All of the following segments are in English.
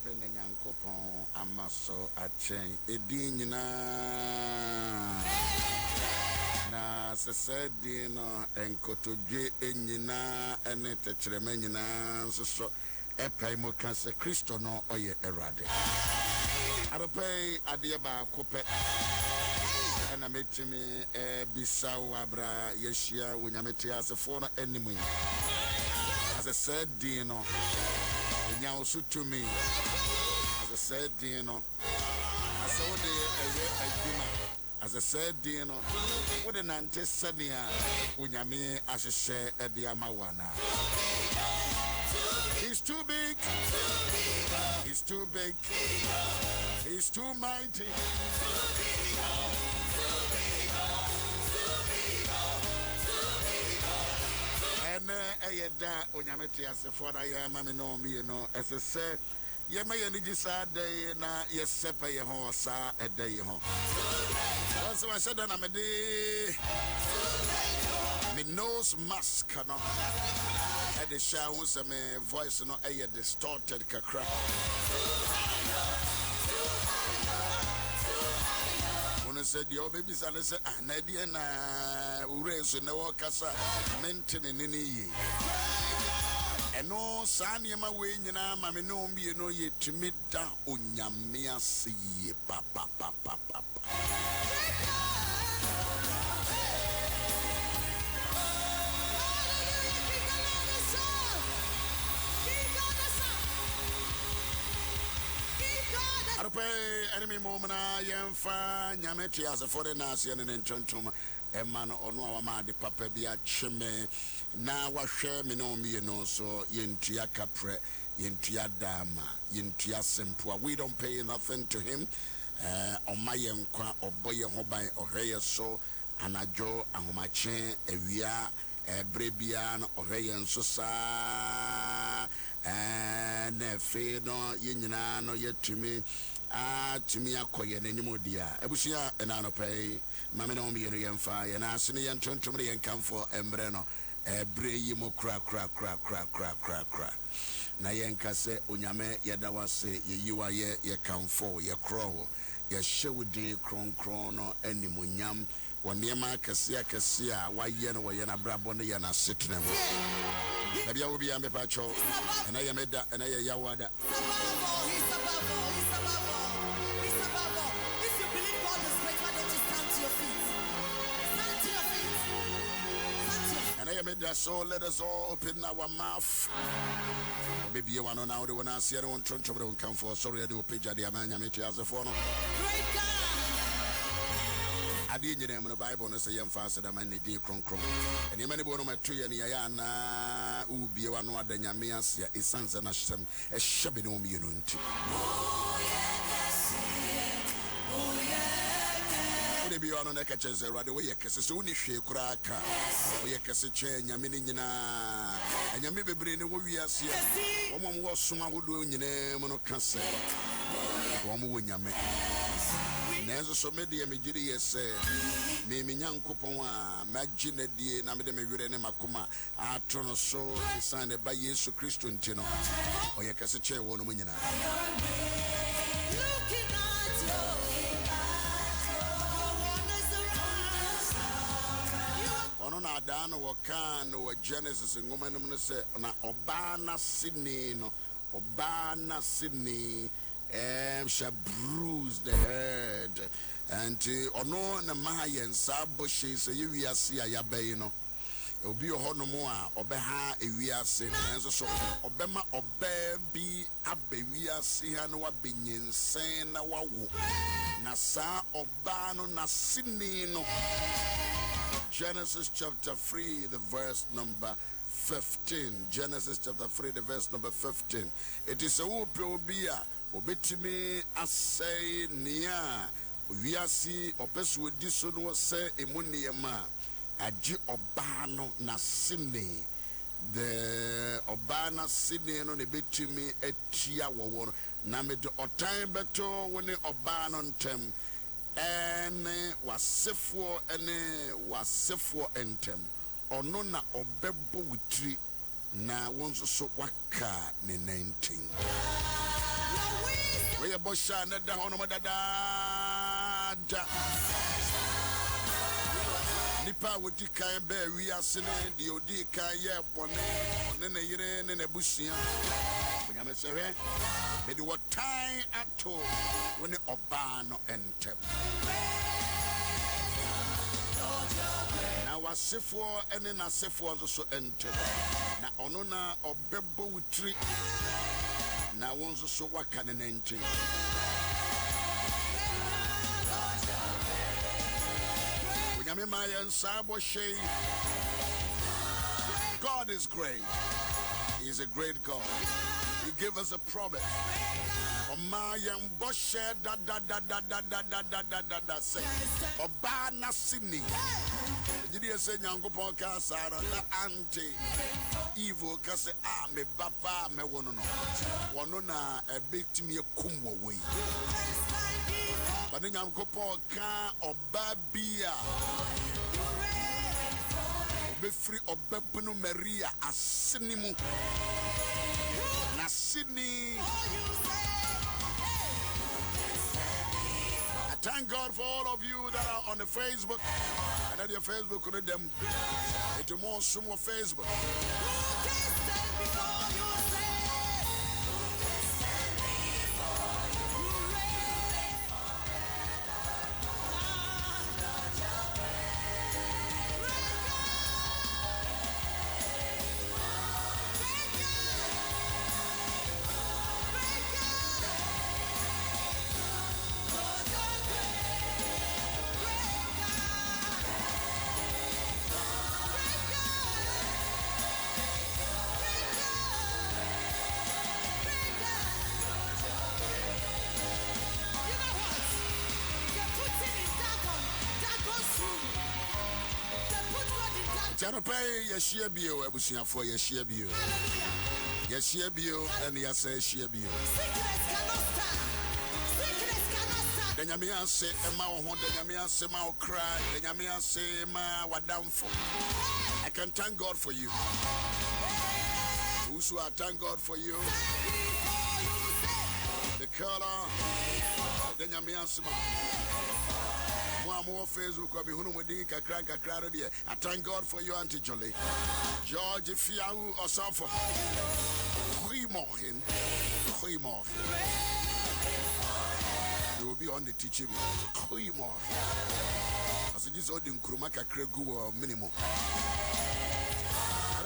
pene nyankopon amaso achen edi nyina na sesedi no enkotodwe enyina ene tekrema nyina nso epai mo kanse Kristo no oye erade aropai ade ba kope ena metimi bisawo abra yeshia wonyamete asefo no animu as I said no enya osutumi as I said no asawode eye adwuma as I said no wode nante sania wonyame ahehye ede amawana. He's too big. He's too big. He's too mighty. And ayeda onyamete asefo na ya mame no me no esese ye ma ye ni gisa day na ye sepa ye ho sa ede ye ho. Once I said na me de me nose mask no at the show was my voice no a distorted kakra. When I said your babies and I said Nadia na ure na wakasa maintain in any and no sanya ma we nyina ma me no mbi no ye tumi da onyame ase papa. Enemy momena yemfa nyameti as a foreigners yen ntontom emano ono awama de papa bia cheme na wahwe me no me no so yentua kapre yentua dama yentua simple. We don't pay nothing to him omaye nkwa oboye ho ban ohweye so anajo ahomache ewia brebia no ohweye nso sa na fe no yenyina no yetumi tumi akoye n'anim dia ebusia ena no pay mame na omi yen fa ye na ase ne yen tontom ne yen kamfo embre no bre yi mo kra na yen kase onyame yeda wase ye yiwa ye kamfo ye kro ye hewudi kronkron no animunyam wonema kase a waye no ye na brabo ne ye na setnem na bia obi ambe pacho na ye meda na ye yawada. And I made that so let us all open our mouth. Maybe you want to know the one I see I don't want to come for sorry I do page at the Amanya Mitch as a phone. Great God! I didn't name the Bible and say I'm faster than my day cron. And you many born my tree and Yana Ubi one what the Yamias is sons and Asham a shabby no unity. Be on a catches right away, a case only shake cracka. We a cassette, Yamini, and Yamibi brain, we are here. One was someone who do in your name on a cassette. One more Yame. Never so many immediately say, Mimi young Kupoma, Magina D, Namadame Makuma, Artono so signed by Yesu Christo in Tino, or your cassette, one woman. Na dan wakan no Genesis ngoma no se na obana Sydney no obana Sydney shall bruise the head and ono na mayen saboshi se yiwiase ayabai no obi ohono mo a obeha ewiase enso so obema obabi abewiase ha no wabenyensen na wawo na sa obano na Sydney no. Genesis chapter 3, the verse number 15. Genesis chapter 3, the verse number 15. It is a whoopia, obetimi asay nia, wiasi, opesu disono se emuniema, aji obano na Sydney. The obana Sydney no nebetimi etia wawono, na me de otan beto wone obano ntem. Ene wasefo entem ono na obebo witri na wonso so waka ne 19. Oye bosha na da hono da. Nipa wodi kan be wi ase ne de odi kan ye bone one na yire ne na busia. Nyame sewe me de what time ato when oba no enter. Na wasefo ene na sefo so enter. Na ono na obebo wutri na wonso so waka ne enter. God is great. He is a great God. He gave us a promise. Obana sini. Did you say Yankopon Kasara anti evil kase me bapa me wono wonona a big to me a kumwo way. But then Yankopon ka obabia be free obebunu Maria asinimu nasini. I thank God for all of you that are on the Facebook and at your Facebook read them. It's more some more Facebook. Pay Yeshia Bio, Ebusia for Yeshia Bio. Yeshia Bio, and Yasa Shia Bio. The Yamian say, Emma, the Yamian say, Mao cry, the Yamian say, Ma, what down for. I can thank God for you. Whoso I thank God for you. The color, the Yamian say, more Facebook, I thank God for you, Auntie Jolie. George Fiau or Sanford. You will be on the teaching. As it is all in Krumaka Kregu or minimum.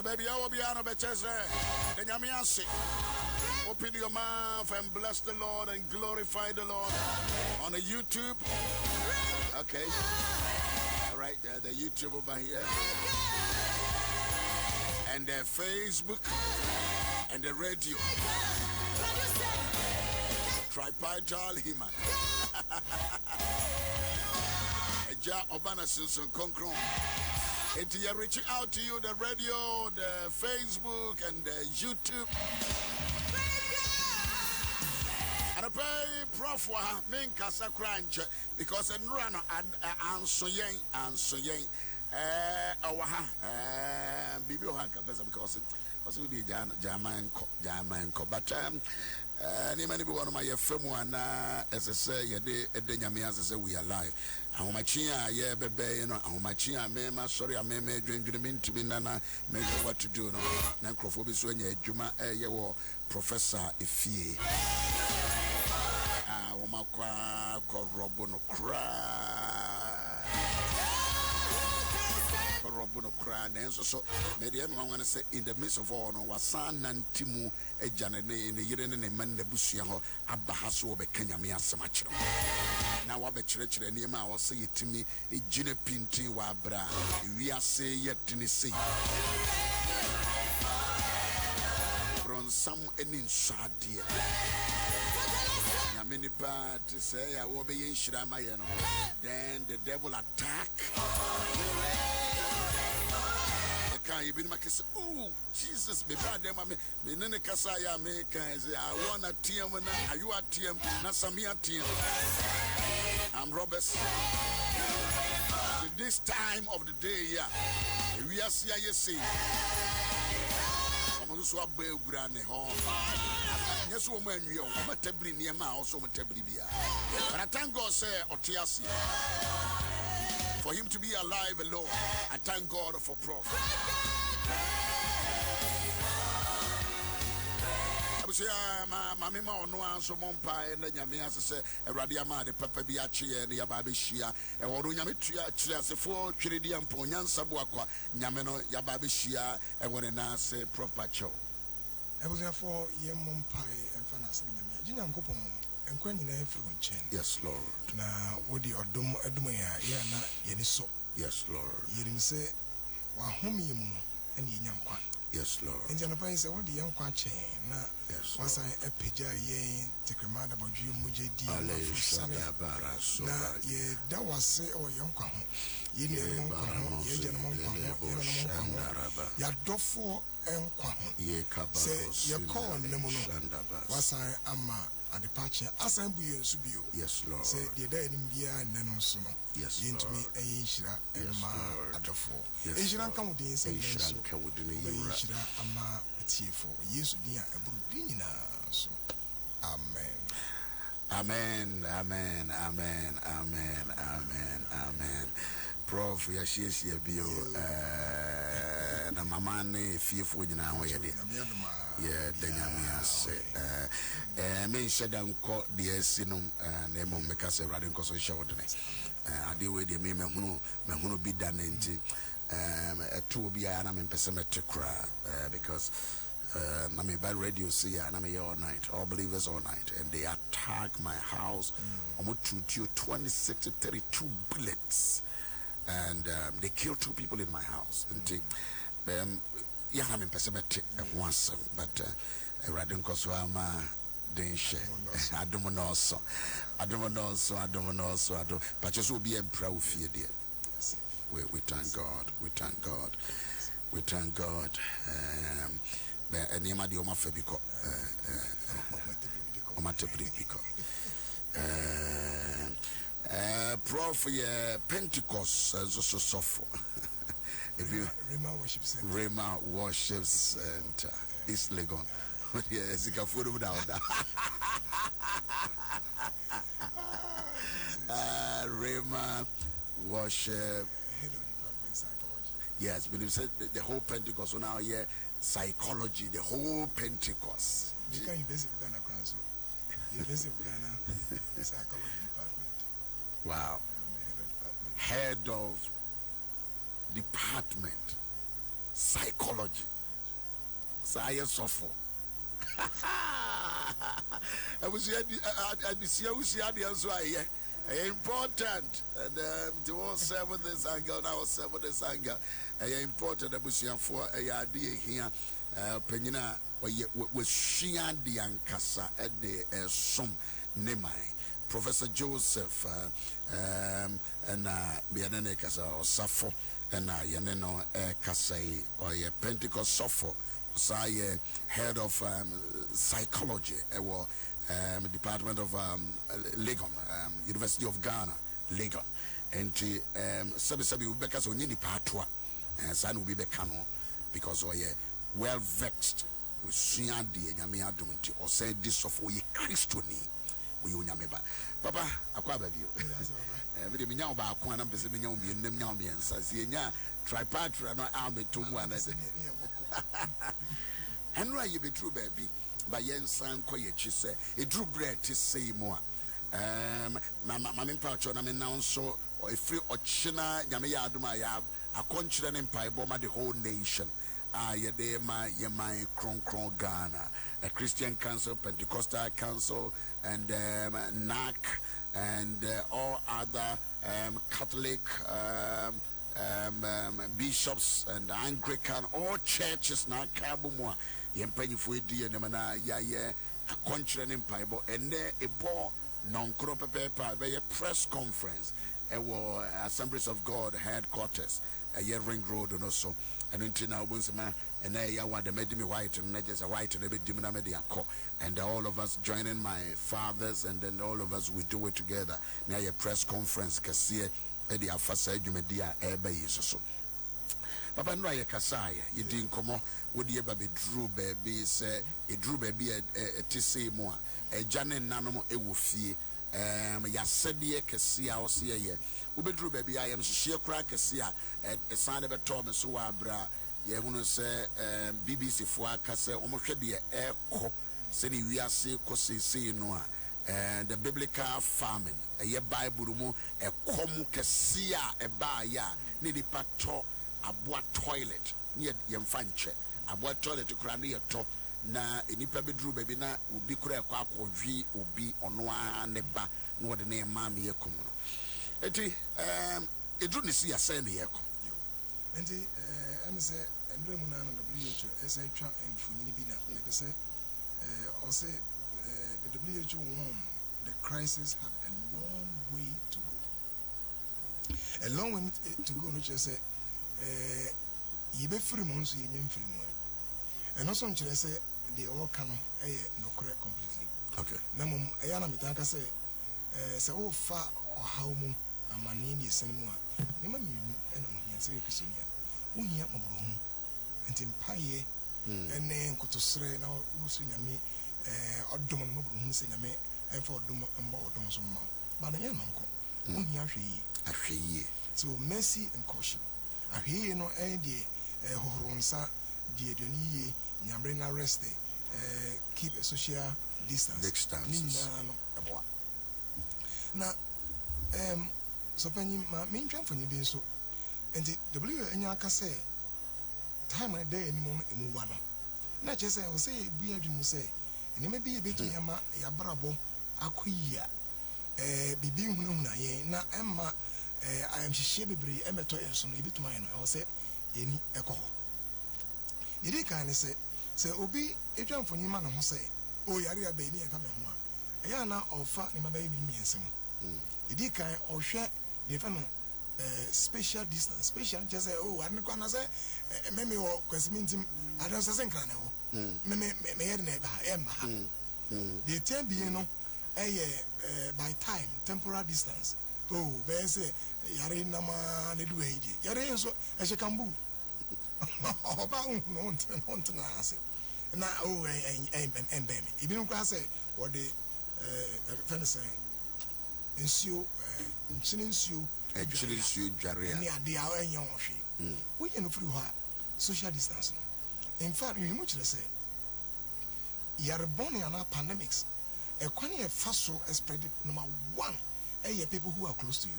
Baby, I will be on a better. Then Yamiasi. Open your mouth and bless the Lord and glorify the Lord on the YouTube. Okay. All right, the YouTube over here. And the Facebook. And the radio. Tripartite Human. Eja Obana Simpson Concron. And to reaching out to you, the radio, the Facebook, and the YouTube. And I pay Prof. Min Casa Crunch because a run answer yen, Bibi Haka, because also the German, but any one of my film one, as I say, a Denyami as I say, we are live. How much yeah, baby, you know, how much sorry, I may drink to be nana, maybe what to do, no, Necrophobia, when you Juma, Professor Ifie. Womakwa Robono cry. Robono cry. And so, maybe I'm going to say, in the midst of all, no, Wasan Nantimu, a Janene, in the Yiren and Man, the Busiaho, Abahaso, Kenya, Mia Samacho. Now, I bet church and Yama will say it to me, a Gina Pinti Wabra, we are say yet Tennessee. From some any Sadia. Many part to say I will be in Shiramayano. Then the devil attack. The car you been making say, oh Jesus, me bad them me nene kasaya me can say I want a team when are you a team? Not some here team. I'm Roberts. This time of the day, yeah. We are see. so grane ho. Yes, woman, you are tabri near my also tabria. But I thank God, say, Otiasi, for him to be alive alone. I thank God for Prophet. I was my mama no answer Mompai and then Yamia say a radiama de Papa Biachi and Yababishia and Warunyamitia Chiasefo Chiridian Ponyan Sabuaqua Yameno Yababishia and what an answer proper show. I was therefore Yam Mompai and Fanas Jinam Gopom and Queen in every chain. Yes, Lord. Now, what the Adom Edumaya, Yana Yeniso. Yes, Lord. Yerim say, Wahomi and Yamqua. Yes, Lord. And Janapai said, what the young quachain now was I a pija yen, take a man about you, Muji D. Now, ye, that was say, oh, young Quam. Ye Yadofo and Quam. Ye say, your call Nemono was I am a departure as I be Subio. Yes, Lord. Say, the day in Bia and Nanosono. Yes, Lord. Me a Ishra and Ma Adofo. Ishra come with the insane. Ishra Ama Tifo. Yes, dear, a Budina. So, Amen. Amen, amen, amen, amen, amen, amen. Prof, Yashis Yabio, the Mamane, fearful in our way. Yeah, Denyamia say, men said, I'm called the Sinum, name of Mecassa Radin Cosso Shawdene. I deal with the Mehuno be done into a 2 be an am in pessimistic cry because. I mean, by radio, see, and I'm here all night, all believers all night, and they attack my house. Almost 26 to 32 bullets, and they killed 2 people in my house. And yeah, I'm in pessimistic at once, but Radin Koswama, Denshe, Adom also, but just will be a proud fear, dear. We thank God, we thank God, we thank God. And Yama di Oma Febiko, Omatebiko. Prof, Pentecost as also suffer. If you Rema Worship Center, East Legon. Yes, you can put it down. Rema Worship. Yes, but you said the whole Pentecost. So now, yeah. Psychology, the whole Pentecost. You can University of Ghana Council. University of Ghana Psychology Department. Wow. Head of department psychology. Science of I was here the answer here. Important and to all 7 this angle now 7 this angle important that was here for a idea here penina was shian the ankasa at the some nemai Professor Joseph and Bianene Kasa or Safo and Yaneno Kasai or Pentecost Safo say head of psychology or Department of Legon, University of Ghana, Legon, and Sabi Ubeka so Nini Patwa, and San Ubekano, because we well vexed with Siandi and Yamia Dunti, or say this of we Christoni, we Unyameba. Papa, I quite you. Every minute about Quantum Pessiminium, and Sasia, Tripatra, no army to one. And why you be true, baby? By yen san koye chise it drew bread to say more mama pouch on now so a free ochina yamea aduma ya a country and empire bomber the whole nation yedema yemai kron Ghana a Christian Council, Pentecostal Council, and NAC and all other Catholic bishops and Anglican, all churches now kabumwa yempenyi fuidi yenemana ya a country and empire and a ball non-crop paper a press conference Assemblies of God headquarters a year Ring Road and also and until now and I want the made me white and not just a white and a bit dimina media and all of us joining my fathers and then all of us we do it together near a press conference kasi Eddie Afasa Jumedia Ebe so Papa no ye kasaya ye din komo wo de ba be drew baby say e drew baby te say mo a jane nanom e wo fie ya sede kese a wo se ye wo be drew baby I am hye kura kese a e san de be to me so wa bra ye hunu se BBC fo aka se o mo hwe de e ko se ni wiase ko sesei no a the biblical farming a Bible mu a komu kese a ba ya ni pato aboa toilet ni yemfa nche aboa toilet kura ne yeto na enipa bedru baby na obi kura kwa akodwi obi ono a ne ba na wode ne ma me yekom no enti edru ne si asa ne yeko enti am say ndre mu na no WHO esa twa emfunyini bi na me say or say the WHO warned the crisis had a long way to go. A long way to go, which is you free months, you free more. And also, I say they all come no correct completely. Okay. Namum Ayana Mitaka say, oh, far or how moon a man in the cinema. Never knew and I'm here, say, we hear Mabu and in Paye and then go to Sre now, who's in me. Adom Ahengua say me and for Adom Ahengua so ma but na yan manko ohia hweye so mercy and caution ahweye no de horonsa de aduani ye nyambre na rest keep a social distance ni na no eboa na so panyi ma mentwa mfanyi bi so enti enya aka say time a day anymore emu wa no na che say o say bi adwum say ni me bi betu yama ya brabo akoyia bibi hunahuna ye na emma I am hihye bebre emeto enso no ebetuma ye no o se yeni ekoho yidi kan se obi etwamfoni ma no ho se o yare ya ba ni enka me ho a ya na ofa ni mabaye bi miensem yidi kan ohwe de fa no special distance special just say oh arne kwa na say meme o kwasimintim adan say nkran na ho me yer na ba emma ha the time be no by time temporal distance oh be say yare na ma ne do eji yare so e se kambu oba no na ase na oh embeme ibi no kwa say what the fence ensio nsio actually you jare ni ade a enye ohwe we you no free ho social distance no in fact you much say yare born in pandemics a kwani e faso spread number 1 people who are close to you.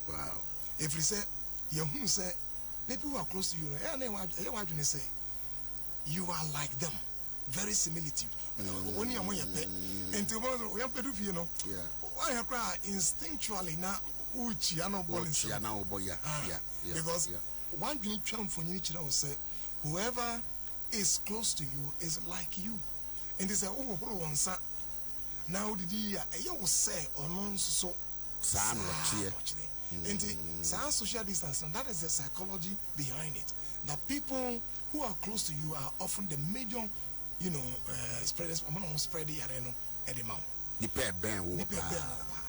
Wow. If you say you who say people who are close to you say you are like them, very similitude. When you and to we have to you know why you cry instinctually now because one you need for you say whoever is close to you is like you. And they say, oh, now did you say or non so and the social distance, and that is the psychology behind it. That people who are close to you are often the major, you know, spreaders among spread the arena at the mouth.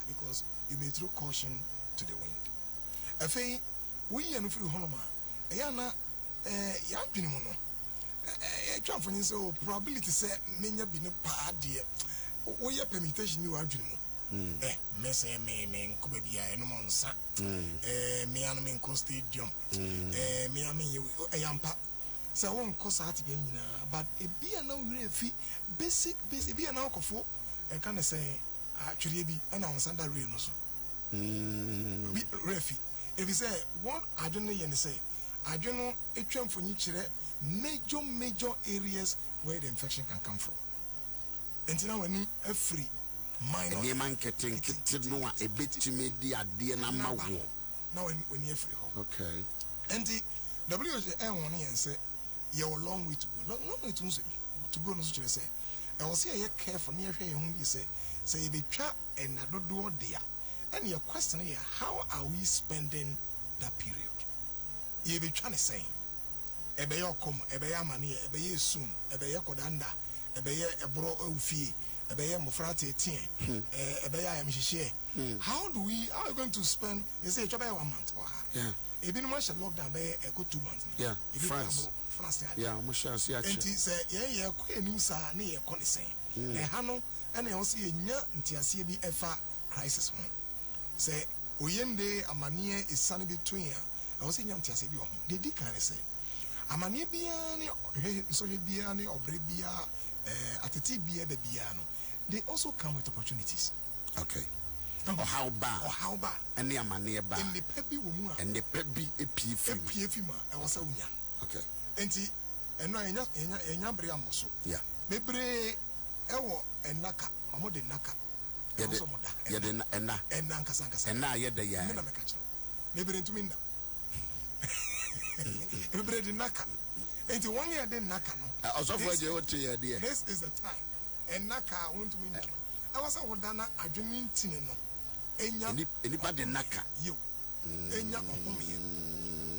Because you may throw caution to the wind. I say, we are no free honoma. Ayana, Yajuno. Transferring so probability say many be no pa dear. Oh, your permutation you are doing. Me Kubia no monsa. Me anime stadium. Me I mean you a yampa. So I won't cost out again, but a beer no fee basic be an alcohol. I can't say actually be announced under Renoso. Refi. If you say what I don't know, you say I don't know a term for each major areas where the infection can come from. And now we need a free minor. The man getting no a bit to me, dear number one. Now when you're free. Okay. And the WHO one and say you're a long way to go. Long way to go. No such say. I will say you're careful near here. You say you be trapped and I don't do there. And your question here: how are we spending that period? You be trying to say. Ebeyo kom ebeya mani ebeye soon ebeye kodanda ebeye ebro ufie ebeye mofrate tie ebeya am hihye how are we going to spend you say choba 1 month or ebi no ma lockdown be e go 2 months. Yeah, France. Yeah, mo sha se ache. Enti se ye ko enim sa na ye ko ne sen. Na ha no ene ho se ye nya ntiase bi efa crisis ho. Se oyende amane esane between a ho se nya ntiase bi ho. De di kan se amane bia ne so bia ne obre bia atete bia da bia no, they also come with opportunities. Okay. Or how bad? And the amane ba. And the pebi woman. And the pebi epi ma. I was a unya. Okay. Enti eno enya bre amoso. Yeah. Bebre ewo enaka, omo de naka. Ya de enna nkasa. Enna ye de ya. Me na meka kiro. Bebre ntumi nda. Bebre de naka. Enti one year de naka no. Osofo je o te ye de. This is the time. Enaka won't mean that. I was a wadana adrenaline tin no. Anybody de naka. You. Enya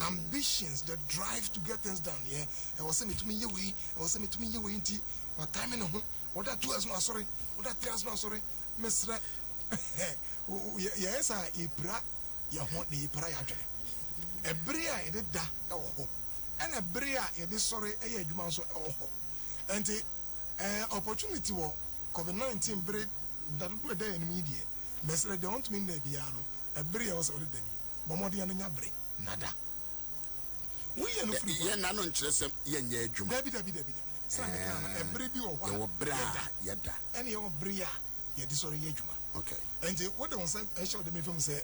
ambitions, the drive to get things done. Yeah, I was saying to me, inti. What time in a home? What that 2 hours no sorry? What that 3 hours no sorry? Mr. Yes, I Ibra, you want the Ibra a bria, a did that, and a bria, a this sorry, a human so, and the opportunity war COVID-19 break that were there in media. Mr. Don't mean the piano, a bria was already done. Bomodian break, nada. We are no free. Ye na no nkyerese ye nya adwuma. Dabi. Sameka ebre bi wo hwa. Ye wo bra yeda. Ene ye wo bria ye di sori ye adwuma. Okay. And what don't say e show dem film say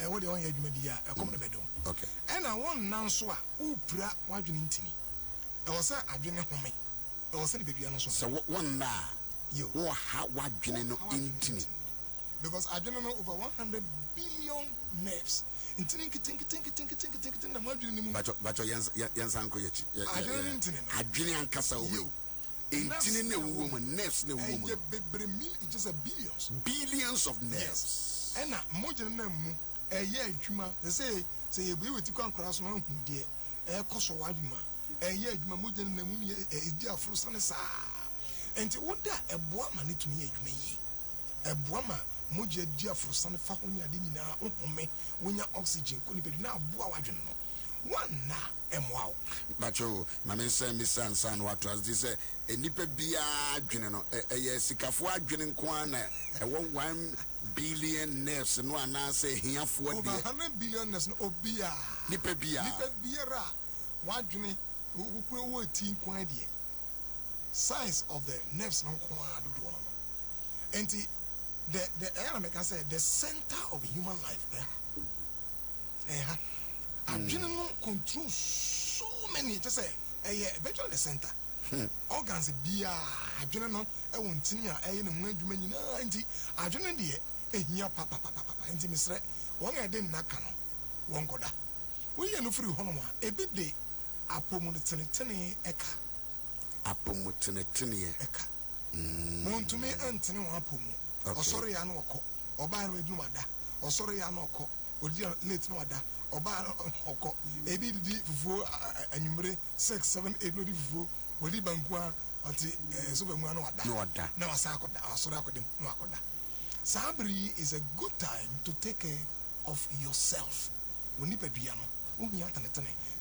what dey on ye adwuma dia e come na bedom. Okay. And I won nan so a wo pira wadwene ntini. E wo say adwene home. E wo say bedua no so. So one na yo wo ha wadwene no ntini. Because adwene no over 100 billion nerves. Intini na mwadwene nimu. Bacho yansanko ye. Adwene ankasa wo. Intini na wo mo nerves na wo mo. It just a billions of nerves. And na mojene na mu eye adwuma. Say ye be weti kwa nkora so na hu de e koso wadwuma. Eye adwuma mojene na mu e di afro sane sa. Enti woda eboa ma ne tumi adwuma yi. Eboa ma moje dia frusane fa ho nya de nyina ohome wonya oxygen ko ni pedu na aboa wadwene no one na emwa bacho na me say Mr. Ansah no ato as say enipa bia adwene no eye sikafo adwene nko ana e 1 billion nerves no ana say hiafo de over 100 billion nerves no obia nipa biara wadwene wo ti nko ade size of the nerves no nko ado do no enti the I say the center of human life. Adrenaline controls so many. Just say, virtually the center. Organs be adrenaline. I want to know. I know when you mean anti adrenaline. Here, papa. Anti Mister. One I didn't nakano. One goda. We are no free home. A big day. Apomutinitini eka. Apomutinitini eka. Want me Anthony Wapomu. Or sorry, I know. Or by with Lumada. Or sorry, I know. Or dear late no ada. Or by Oko. A bit for a number 6, 7, 8 no before. Will he bankwa or the Superman no ada. No, I saw no akoda. Sabri is a good time to take care of yourself. When you pediano,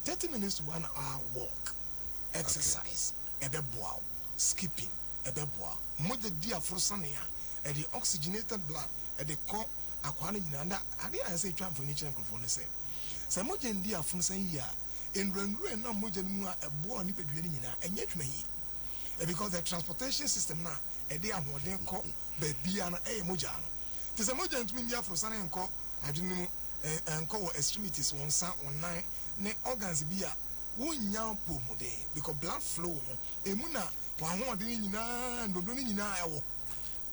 30 minutes to 1 hour walk, exercise, a beboa, skipping, a beboa, mother dear for Sania. The oxygenated blood at the core aquani nanda I say tram for nature and say Samojan dear from Sanya in Renru no Mojanua a boy nipeduina and yet me because the transportation system now a day what they call Bebiana a Mojano. Tis a Mojan to me for Sunny and call I didn't and call extremities 1 sound 1 9 ne organs beer 1 young poor because blood flow emuna 1 more dinina and don't know.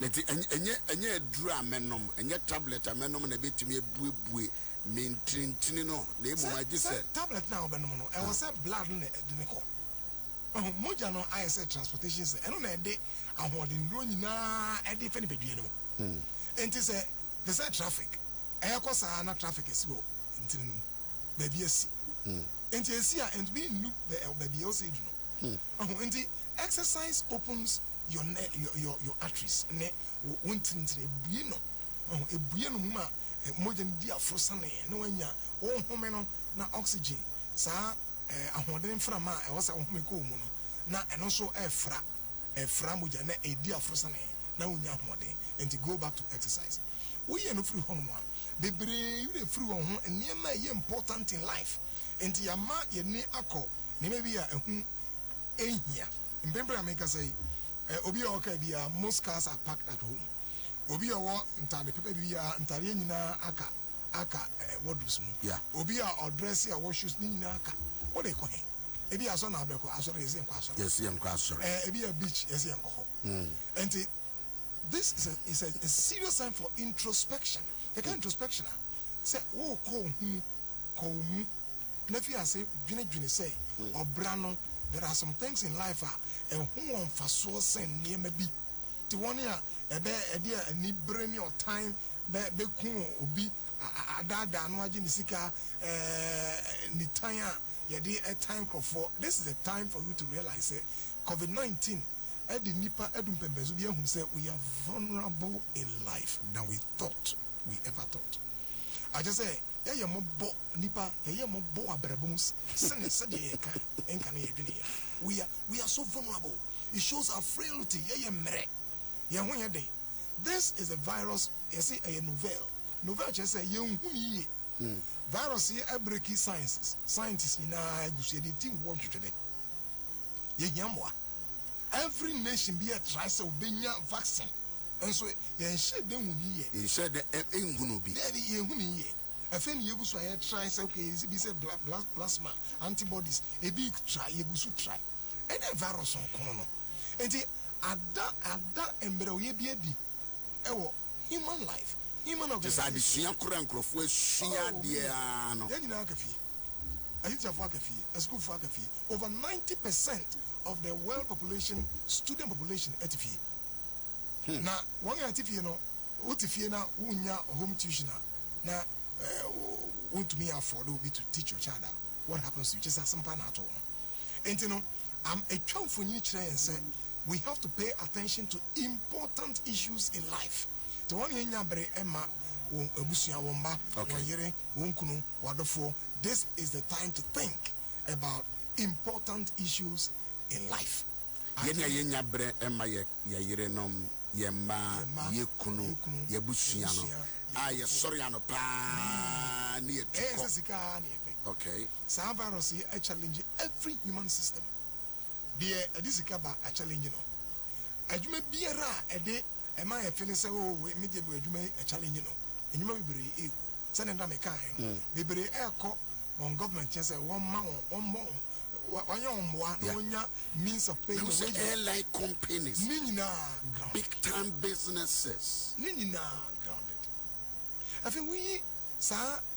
Enye dru amenom enye tablet amenom na betimi ebuebue mentintini no na emoma gise tablet na obenom no e was blood na edine ko moja no I say transportation say eno na ede ahode ndro nyina ede fe ne bedue no enti say the say traffic e ko sa na traffic esi go ntini no ba bi esi enti esi a and be nu ba bi o say do no enti exercise opens your arteries ne wontintin ebuye no ma moja ndi afrosane na wanya home no na oxygen saa ahoden frama e wasa ohome ko mu no na eno so efra moja na edi afrosa na unya ahoden and go back to exercise. We are no free home one. Bebre you free one ho niema ye important in life. And yama ye ni akọ ne maybe a ehu ehia. Mbembre America say obi o ka bia most cars are parked at home. Obi o ntade pepe bia ntade nyina aka wardrobes mu. Yeah. Obi a dress ya wash shoes nyina aka. What they call him? Ebi aso na abreko aso re yen kwa aso. Yes, yen kwa aso. Ebi a beach yes yen ko. And this is a serious time for introspection. You can introspection. Say, oh, ko mu. Nefi ase dwene say, obrano. There are some things in life and who on faso sen near maybe. The one here, a dear ni brain your time, be kun obi adada no agye nisika ni tanya yedi a time for. This is the time for you to realize COVID-19 edi nipa edum pembezu bi ehun say we are vulnerable in life than we ever thought. I just say ye mo bo nipa ye mo bo abrabums sene sede ye kan enka na ye dwene ye we are so vulnerable. It shows our frailty ye mere ye ho ye den. This is a virus you see a novel just say ye hu ye virus ye breaky scientists ni na egusu ye team work today ye hiamwa. Every nation be a try say obenya vaccine. And so ye share dem hu ye. Ye share the engunu bi. There ye hu ye. Afen ye gu so ye try say okay, be say blood plasma antibodies. E be try ye gu so try. And the virus on kono no. Enti ada embre ye bi edi. Ewo human life. Human organization. Just adisua kura nkrofo asua de ano. Ye nyina akafi. Ahija for akafi, a school for akafi. Over 90% of the world population, student population at FE. Now, one at FE, what if you now unya home tuition now want to me afford will be to teach your child what happens to you just as some pan at all. And you know, I'm a child for you and say we have to pay attention to important issues in life. The one in Yabre Emma Obusia Womba, Wayere, Wunkunu, Wadofo. This is the time to think about important issues in life. Yenya bre emma ye yire nom yemma ye kunu ye busuano ye sorry ano pa ni okay some virus a challenge every human system the edisika ba a challenge no adwuma biara ede ema ye feel say oh me dey adwuma a challenge no adwuma bibere e say na me kan no bibere e ko on government say one man one more means of paying the wages. Airline companies, big time businesses, grounded. I think we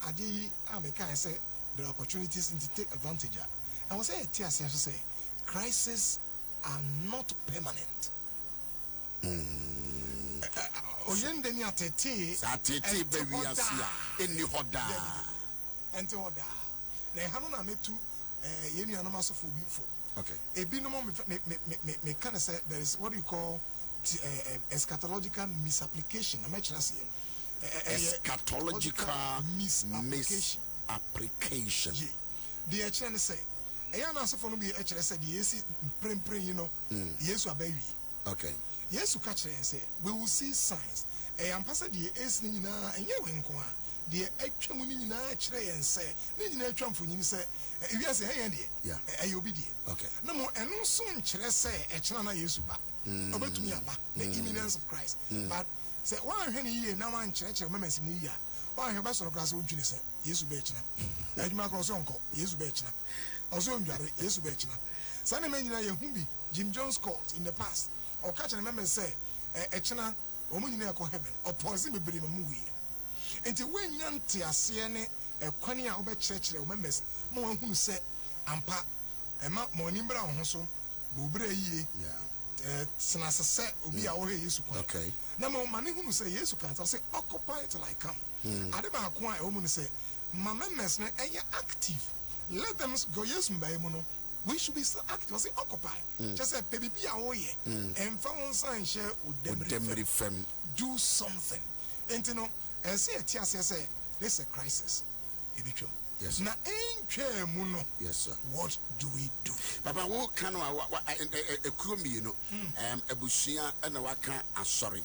adi America say there are opportunities to take advantage of. I was say crises are not permanent. Oyende ni atete baby asia eni hoda enti hoda na hanu na metu yenu anoma so for before. Okay. A binomum me can say there is what you call eschatological misapplication. I'm actually saying eschatological misapplication. Yeah. The actually say I answer for no be actually said yes pray you know yes abawi. Okay. Yes catch and say we will see signs. I am passed the es ni na enye wenko a the atwa ni na kire en say ni na atwa mfoni say we say hey yeah obedient. Okay. No more eno so nkire say e kira na Yesu ba. Obetumi aba the imminence of Christ. But say one hwe ni ye na wan kire memesi mu yi a wan hwe ba so kra so ntwini say Yesu ba kira. Adwuma kro so nko Yesu ba kira. Oso ndware Yesu ba kira. Sane menyina ye hu bi Jim Jones court in the past. Or catch a member say e kira omunyina ko heaven or pause me bere mu wi. Enti when yante ase ne ekwane a obekyerekere o members mo hu se ampa ema mo nimbra ho so bobre yie sena se obi a wo he Yesu kwa. Okay. Na mo mane hu se Yesu kan say occupy till I come. Ade ba ko a e wo mu say my members na eye active. Let them go Yesu mba mu no. We should be still active. I say occupy. Just say baby be a wo ye. And found sign share udemri fem. Do something. And you know, and say say this is a crisis. Yes. Na enche mu no. Yes, sir. What do we do? Papa, wo kanu a kumi, you know, ebusia and waka asori.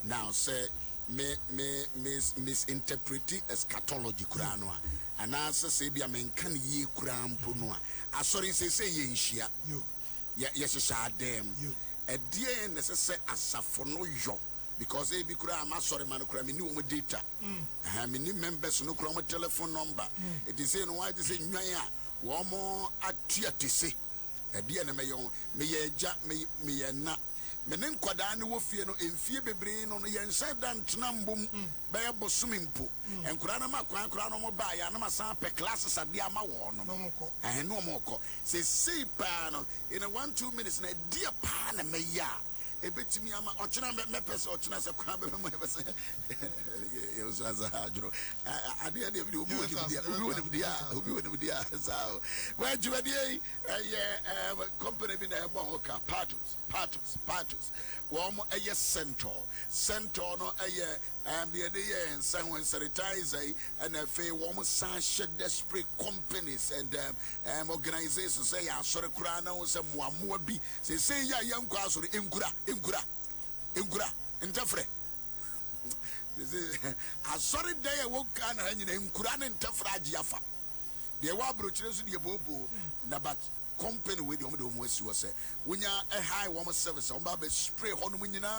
Now say misinterpreti eschatology kurano. And answer say be a man can ye kuram punua. Asori say ye nshia. You. Yes, dem. You. A dear necessary asafono yo. Because they be kura ma sorry man kura me ni wo data. Me ni members no kura telephone number. It is saying why this is nwan a wo mo atua tese. E de na me yo me ye ja me ye na. Me ne nkwada ne wo fie no emfie bebre no ye nsa dan tena mbom be ye bosumi mpo. Enkura na makwan kura no mo ba ya na masan pe classes ade ama wo no. No mo ko. No mo ko. Say pa no in a 1-2 minutes na dia pa na me ya. Ebetimi ama ochina me pese ochina se kwa be mo pese e was as a hajro ade ade obi woni dia so where you dey company bi na e bo ka partus wo mo central no be dey and sanitizer and fe wo mo sachet spray companies and organizations say ya sore kura na wo se moamoa bi say ya yankwa asore engura entafre asore dey e wo ka na nyina engura na entafre agiafa de wa brochire so de bobo na but company we de omo asi wo say wonya a high warm service on ba spray hono nyina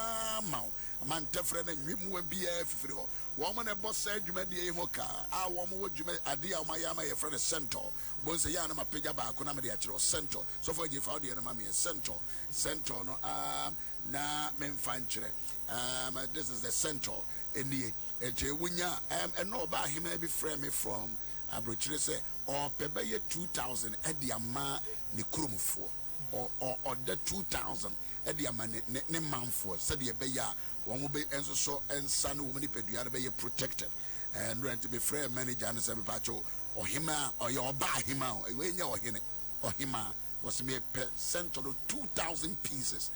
ma man tafre na nwemu bi afifiri ho wo mo na boss adwuma de ho ka a wo mo wadwuma ade a ma ya ma ye friend center bon say ya na mapega ba ko na me de a kire center so for je fa de na ma me center no na me mfa nkire this is the center enie ete wonya no ba hima bi frame me from abrochire say or pebeye 2000 edi ama ne kromfo or the 2000 edi ama ne manfo said ye be ya won wo be enso so ensa no wo ni pedua be ye protected and rent be frame manager and say me pacho ohima or your ba hima we nya ohine ohima was me center 2000 pieces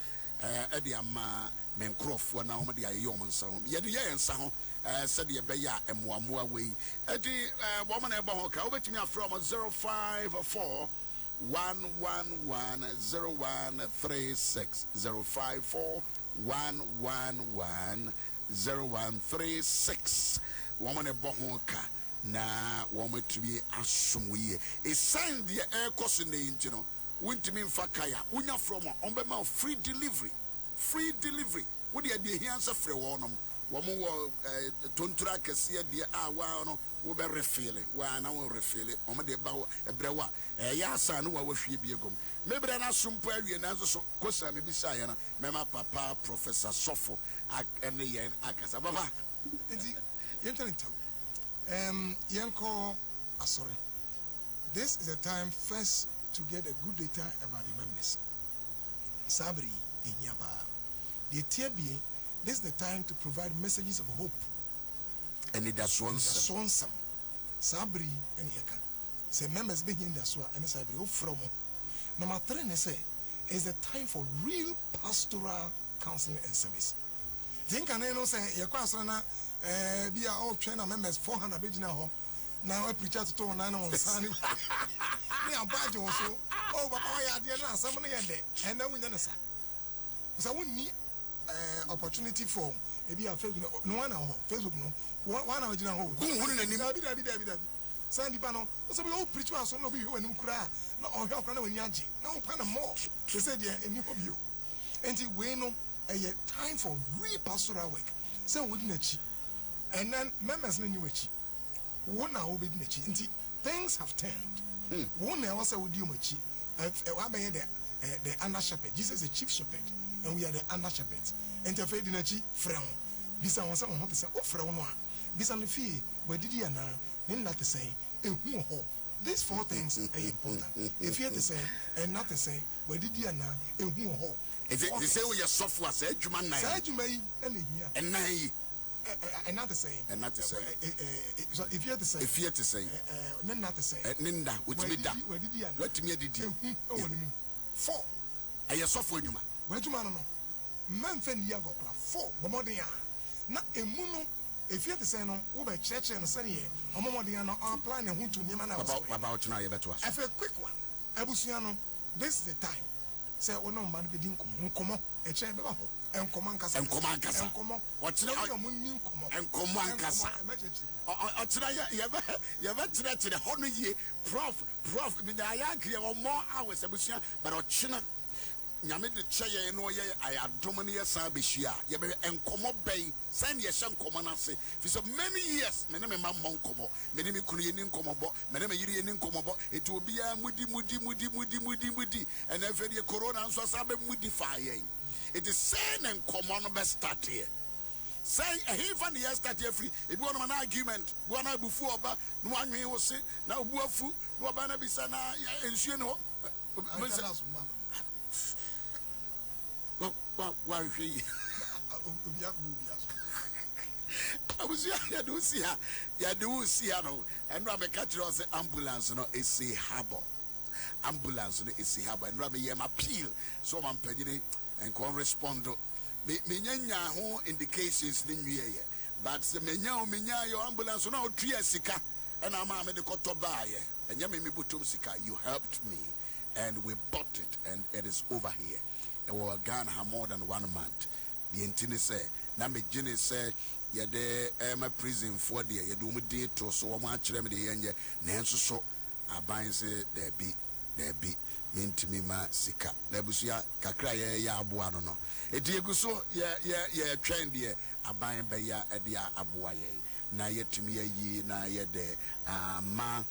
edi ama men krofo na wo de aye yo nsa ho ye de ye nsa ho said ye be ya emoamoa we edi woman e ba ho ka obetimi afro 054 111 0136 054 111 0136 woman e ba ho ka na woman to be asomwe e sign the air cost na intino wuntimi mfa kaya unya from on be ma free delivery what the idea here answer free wonom womo wo tontura kase de wa no wo be refill wa na wo refill o me de ba ebrewa ya asa no wa hwie bi egom mebre na sumpo awie na so kosa me bisa ya na mema papa professor Sofo ene yen akasa baba enti yentantam yanko asore this is a time first to get a good data about the members sabri inyaba the TBA. This is the time to provide messages of hope. And it does one Sabri and Yaka. Say members being in the Swa and Sabri from. Number 3 say is the time for real pastoral counseling and service. Think I know say Yakwasana be our trainer members 400 pages now. Now I preach to 9 on Sunday. They are bad also. Oh, but I had somebody and then we never say. So we need opportunity for maybe a Facebook no one Facebook no one original hole Sandy Pano so we all preach us no be when you cry no or help when you aji now kind of more they said yeah any of you and we know a time for real pastoral work so we didn't and then members no new achi one now be didn't things have turned one now also with you much the under shepherd Jesus is the chief shepherd and we are the under shepherds. And the faith in a chief friend. This I want to say, oh, friend, this on the fee, where did you know? Then not to say, these 4 things are important. If you have to say, and not to say, where did you know? Is it the same way your software said, you may, and not to say, and not to say, so if you have to say, then not to say, Ninda, which me that, where did you know? what to me did you? 4. Are your software, you Where do you know? Man, Fendi Yago, 4, Bomodia. Not a muno, if you have to say no, over church and Sunny, or more than our plan and who to name about now, you better ask. I feel a quick one. Abusiano, this is the time. Say, oh no, man, be didn't come, a chair, and command Cassa, and command Cassa, and come on, what's now your moon, and command Cassa. Or tonight, you ever tried to the 100 year prof, Binayanki, or more hours, Abusia, but or China. Nyame de cheye no ye ayadom ne yesa behia ye be enkomo bay send ye shen komo na se for so many years me ne me ma mon komo me ne me kunu ye ni komo bo me ne me yiri ye ni komo bo etu obi ya mudi and every ye corona nso sabe mudi fa ye it is saying and komo no be start here say he fan ye start here free e bi one man argument bi one abufu oba no anwe wo se na obu afu no oba na bisa na ensuo no Why he? I was here, do see her, ya do see her, and Rabbi Catcher was ambulance, no, it's a harbor. Ambulance, no, it's a harbor, and Rabbi Yam appeal, so I'm penny and can respond to Minya who indications in the year, but the Minya, your ambulance, no, 3 years sika, and I'm a medical to buy, and Yami Butum Sika, you helped me, and we bought it, and it is over here. Or Ghana more than 1 month. The intini say, Nami Jenny say, ya de a prison for the ya do me date to so much remedy and ye nanso so aban say there be mean to me ma sika. Nebusia kakra ya abuano no. Etiegu so ya trend ye aban be ya edia abuaye. Na ye to me ye na ye de ma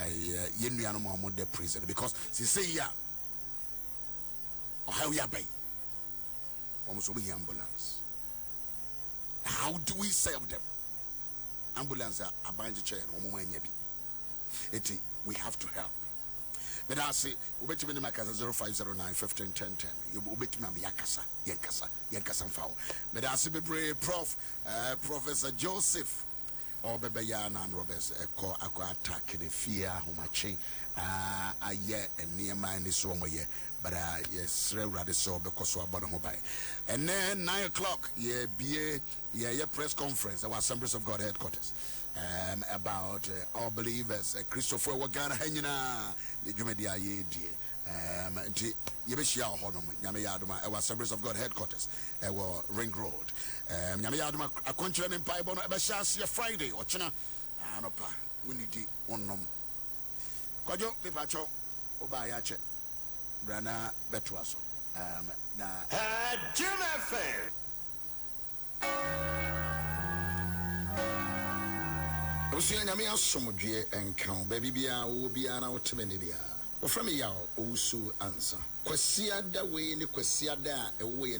ye nuano mo de prison because she say ya how you pay? Almost be ambulance. How do we serve them? Ambulance are buying the chain. We have to help. But I say, we bet me my casa 0509 15 10 10. You bet me yakasa foul. But I say, Professor Joseph or Bebayana and Roberts call attack the fear who much a year and near mine is one year. But yes, rather so because we are born home. And then 9 o'clock, yeah, press conference, our Assemblies of God headquarters, about our believers, Christopher Wagana Hangina, Jumedia ye dear, Bishop Yaw Owusu-Ansah, our Assemblies of God headquarters, our Ring Road, Yamayaduma, a country in Piebon, Bashas, Friday, or China, Anopa, we need one nom. Kwajo, Pipacho, Obayache. Brana Betuaso. Na Jim FM. Osia nyame asomdwe enkan baby bia wo bia na wotemene bia. Wo from Yaw Owusu-Ansah. Kwasia da we ne kwasia da ewo ye